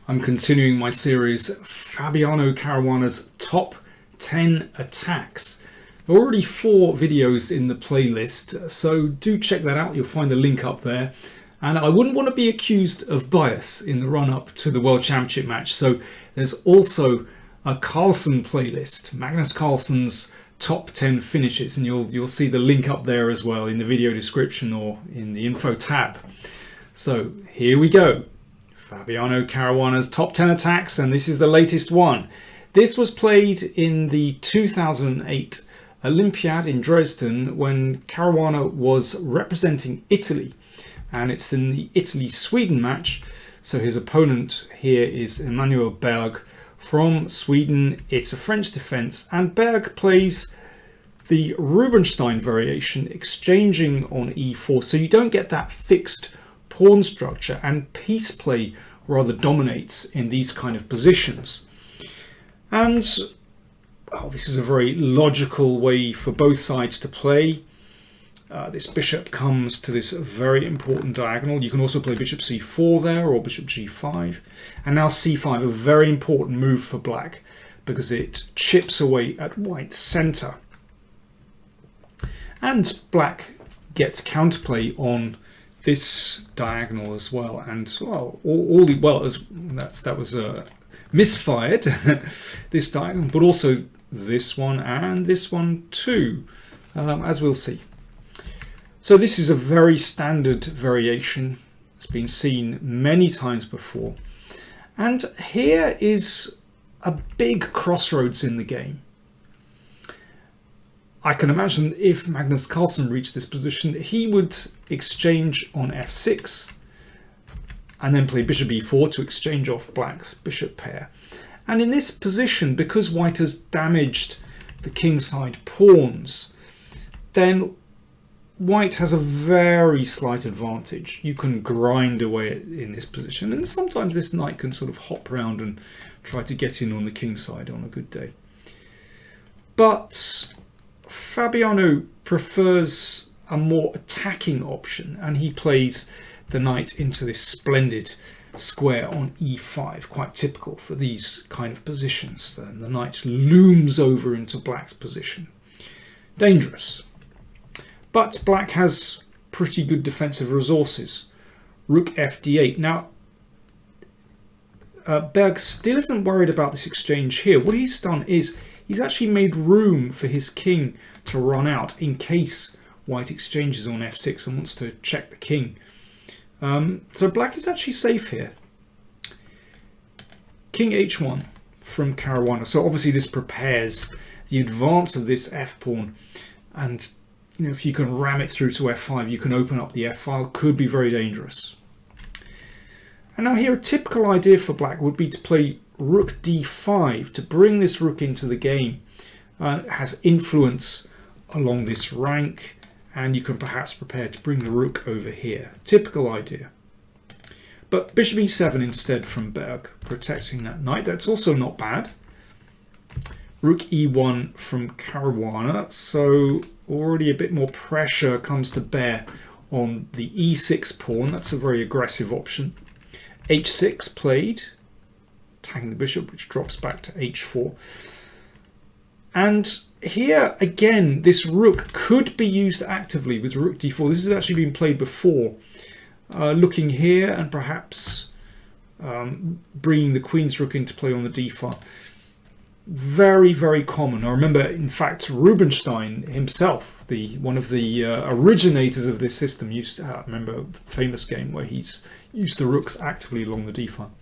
I'm continuing my series, Fabiano Caruana's Top 10 Attacks. There are already 4 videos in the playlist, so do check that out. You'll find the link up there. And I wouldn't want to be accused of bias in the run-up to the World Championship match, so there's also a Carlsen playlist, Magnus Carlsen's Top 10 Finishes, and you'll see the link up there as well in the video description or in the info tab. So here we go. Fabiano Caruana's Top 10 Attacks, and this is the latest one. This was played in the 2008 Olympiad in Dresden when Caruana was representing Italy, and it's in the Italy-Sweden match. So his opponent here is Emmanuel Berg from Sweden. It's a French defense, and Berg plays the Rubinstein variation, exchanging on e4, so you don't get that fixed pawn structure, and piece play rather dominates in these kind of positions. And this is a very logical way for both sides to play. This bishop comes to this very important diagonal. You can also play bishop c4 there, or bishop g5, and now c5, a very important move for black because it chips away at white's center, and black gets counterplay on this diagonal as well, and that was misfired, this diagonal, but also this one and this one too, as we'll see. So this is a very standard variation. It's been seen many times before, and here is a big crossroads in the game. I can imagine if Magnus Carlsen reached this position, he would exchange on f6 and then play bishop e4 to exchange off black's bishop pair. And in this position, because white has damaged the kingside pawns, then white has a very slight advantage. You can grind away in this position, and sometimes this knight can sort of hop around and try to get in on the kingside on a good day. But Fabiano prefers a more attacking option, and he plays the knight into this splendid square on e5, quite typical for these kind of positions. Then the knight looms over into black's position. Dangerous. But black has pretty good defensive resources. Rook fd8. Now, Berg still isn't worried about this exchange here. What he's done is he's actually made room for his king to run out in case white exchanges on f6 and wants to check the king. So black is actually safe here. King h1 from Caruana. So obviously this prepares the advance of this f-pawn, and if you can ram it through to f5, you can open up the f-file. Could be very dangerous. And now here a typical idea for black would be to play rook d5 to bring this rook into the game. It has influence along this rank, and you can perhaps prepare to bring the rook over here. Typical idea. But bishop e7 instead from Berg, protecting that knight. That's also not bad. Rook e1 from Caruana, so already a bit more pressure comes to bear on the e6 pawn. That's a very aggressive option. h6 played, attacking the bishop, which drops back to h4. And here again, this rook could be used actively with rook d4. This has actually been played before. Looking here and perhaps bringing the queen's rook into play on the d file. Very, very common. I remember, in fact, Rubinstein himself, one of the originators of this system, used to remember a famous game where he's used the rooks actively along the d file.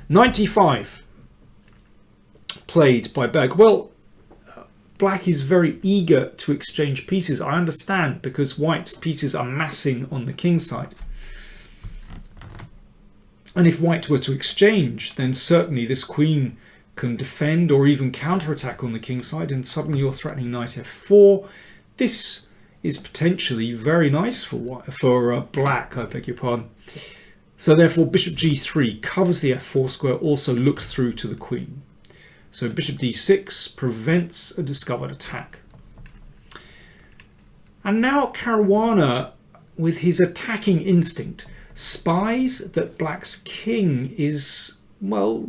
95 played by Berg. Well, black is very eager to exchange pieces. I understand, because white's pieces are massing on the king side. And if white were to exchange, then certainly this queen can defend or even counterattack on the king side, and suddenly you're threatening knight f4. This is potentially very nice for black, I beg your pardon. So therefore bishop g3 covers the f4 square, also looks through to the queen. So bishop d6 prevents a discovered attack. And now Caruana, with his attacking instinct, spies that black's king is, well,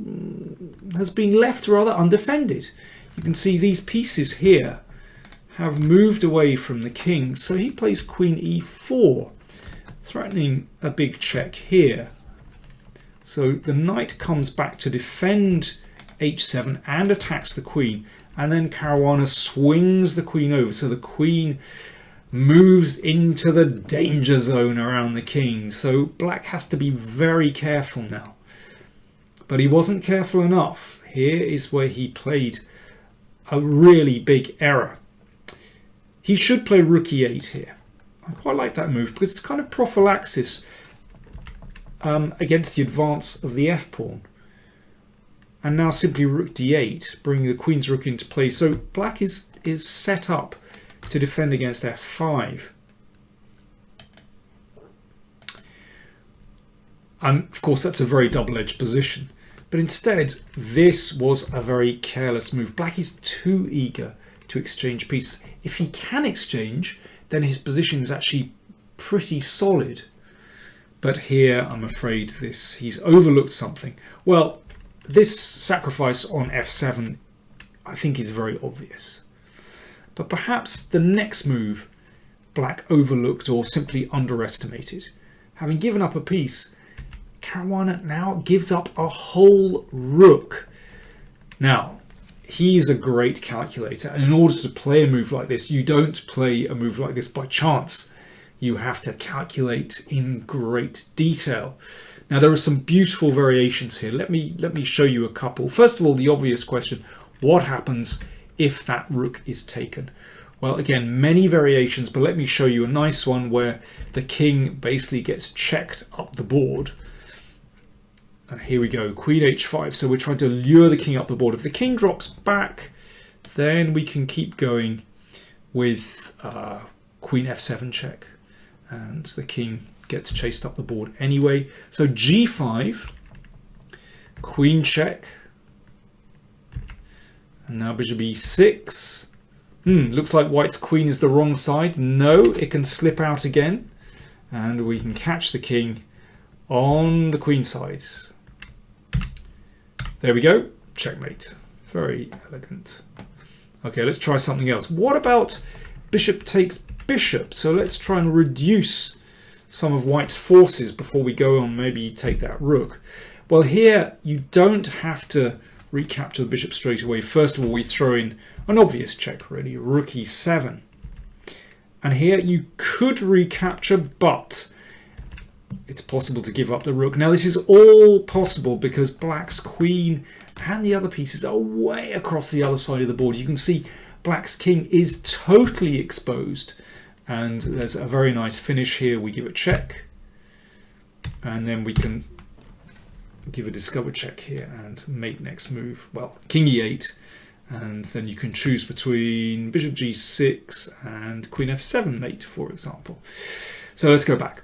has been left rather undefended. You can see these pieces here have moved away from the king, so he plays queen e4, threatening a big check here. So the knight comes back to defend h7 and attacks the queen, and then Caruana swings the queen over, so the queen moves into the danger zone around the king. So black has to be very careful now, but he wasn't careful enough. Here is where he played a really big error. He should play rook e8 here. I quite like that move because it's kind of prophylaxis against the advance of the f-pawn. And now simply rook d8, bringing the queen's rook into play. So black is set up to defend against f5. Of course, that's a very double-edged position. But instead, this was a very careless move. Black is too eager to exchange pieces. If he can exchange, then his position is actually pretty solid. But here, I'm afraid he's overlooked something. Well, this sacrifice on f7, I think, is very obvious. But perhaps the next move black overlooked or simply underestimated. Having given up a piece, Caruana now gives up a whole rook. Now, he's a great calculator, and in order to play a move like this, you don't play a move like this by chance. You have to calculate in great detail. Now, there are some beautiful variations here. Let me show you a couple. First of all, the obvious question: what happens if that rook is taken? Well, again, many variations, but let me show you a nice one where the king basically gets checked up the board. And here we go, queen h5. So we're trying to lure the king up the board. If the king drops back, then we can keep going with queen f7 check. And the king gets chased up the board anyway. So g5, queen check. And now bishop e6. Looks like white's queen is the wrong side. No, it can slip out again. And we can catch the king on the queen side. There we go, checkmate. Very elegant. Okay, let's try something else. What about bishop takes bishop? So let's try and reduce some of white's forces before we go on, maybe take that rook. Well, here you don't have to recapture the bishop straight away. First of all, we throw in an obvious check, really, rook e7. And here you could recapture, but it's possible to give up the rook. Now, this is all possible because black's queen and the other pieces are way across the other side of the board. You can see black's king is totally exposed. And there's a very nice finish here. We give a check. And then we can give a discover check here and mate next move. Well, king e8. And then you can choose between bishop g6 and queen f7 mate, for example. So let's go back.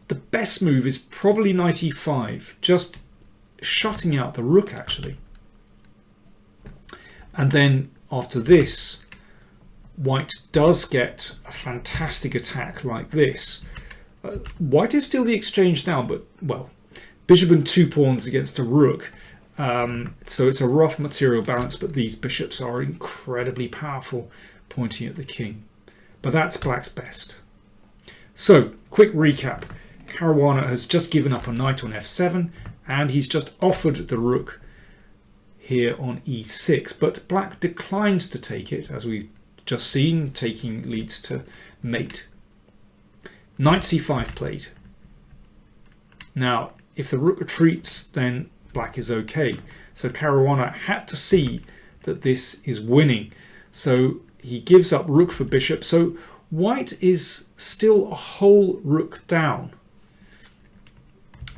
The best move is probably knight e5, just shutting out the rook, actually. And then after this, white does get a fantastic attack like this. White is still the exchange now, but, well, bishop and 2 pawns against a rook. So it's a rough material balance, but these bishops are incredibly powerful, pointing at the king. But that's black's best. So, quick recap. Caruana has just given up a knight on f7, and he's just offered the rook here on e6. But black declines to take it, as we've just seen. Taking leads to mate. Knight c5 played. Now, if the rook retreats, then black is okay. So Caruana had to see that this is winning. So he gives up rook for bishop. So white is still a whole rook down.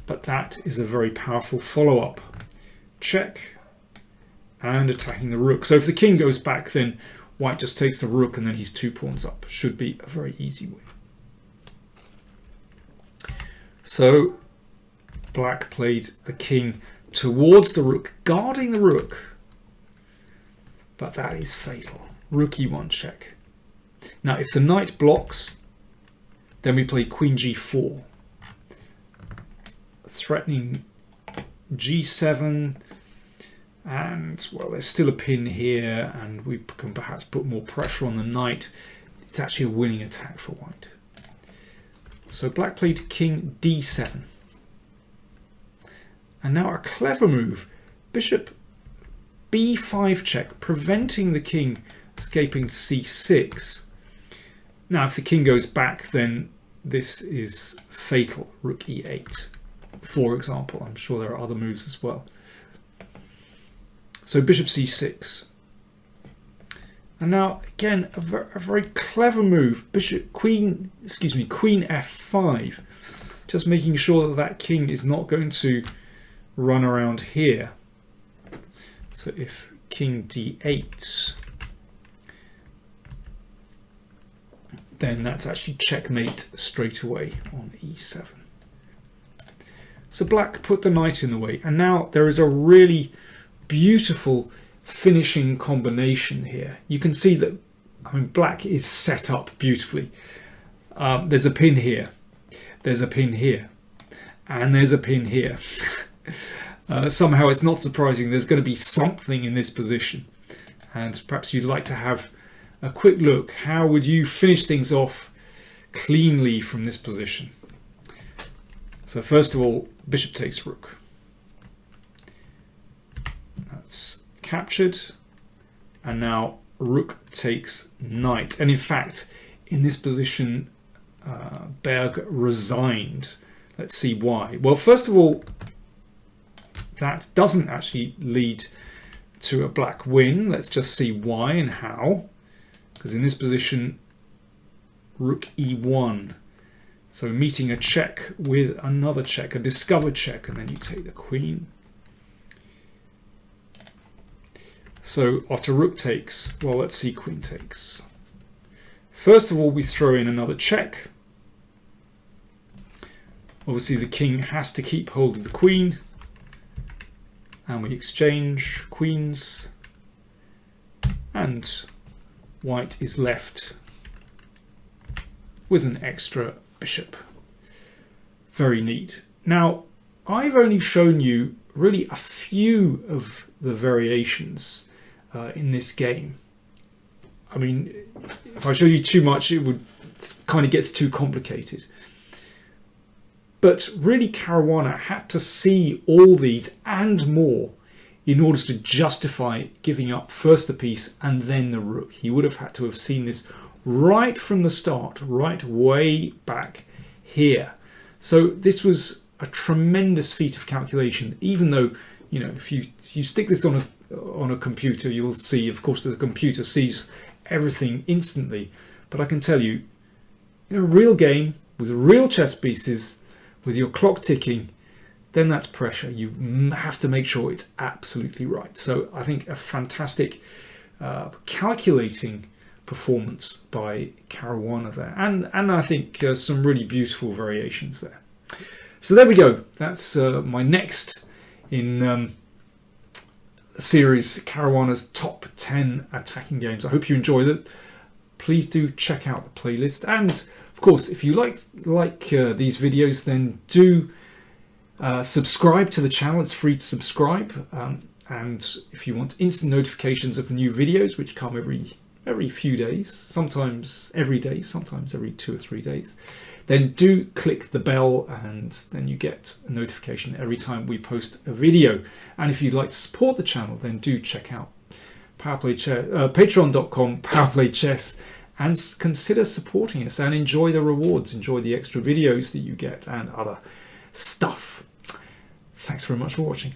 But that is a very powerful follow-up. Check. And attacking the rook. So if the king goes back, then white just takes the rook and then he's 2 pawns up. Should be a very easy win. So black played the king towards the rook, guarding the rook. But that is fatal. Rook e1 check. Now if the knight blocks, then we play queen g4. threatening g7, and well, there's still a pin here, and we can perhaps put more pressure on the knight. It's actually a winning attack for white. So black played king d7. And now a clever move, bishop b5 check, preventing the king escaping c6. Now if the king goes back, then this is fatal, rook e8, for example. I'm sure there are other moves as well. So bishop c6. And now again a very clever move, queen f5, just making sure that that king is not going to run around here. So if king d8, then that's actually checkmate straight away on e7. So black put the knight in the way, and now there is a really beautiful finishing combination here. You can see that, I mean, black is set up beautifully. There's a pin here, there's a pin here, and there's a pin here. Somehow it's not surprising there's going to be something in this position, and perhaps you'd like to have a quick look. How would you finish things off cleanly from this position? So first of all, bishop takes rook. That's captured, and now rook takes knight. And in fact, in this position, Berg resigned. Let's see why. Well, first of all, that doesn't actually lead to a black win. Let's just see why and how. Because in this position, rook e1. So meeting a check with another check, a discovered check, and then you take the queen. So after rook takes, well, let's see queen takes. First of all, we throw in another check. Obviously, the king has to keep hold of the queen. And we exchange queens. And white is left with an extra bishop. Very neat. Now, I've only shown you really a few of the variations in this game. I mean, if I show you too much, it would kind of gets too complicated. But really, Caruana had to see all these and more in order to justify giving up first the piece and then the rook. He would have had to have seen this right from the start, right way back here. So this was a tremendous feat of calculation, even though, you know, if you stick this on a computer, you'll see, of course, that the computer sees everything instantly. But I can tell you, in a real game with real chess pieces, with your clock ticking, then that's pressure. You have to make sure it's absolutely right. So I think a fantastic calculating performance by Caruana there, and I think some really beautiful variations there. So there we go. That's my next in series, Caruana's top 10 attacking games. I hope you enjoyed it. Please do check out the playlist, and of course, if you like these videos, then do subscribe to the channel. It's free to subscribe, and if you want instant notifications of new videos, which come every few days, sometimes every day, sometimes every 2 or 3 days, then do click the bell, and then you get a notification every time we post a video. And if you'd like to support the channel, then do check out patreon.com PowerPlayChess, and consider supporting us and enjoy the rewards, enjoy the extra videos that you get and other stuff. Thanks very much for watching.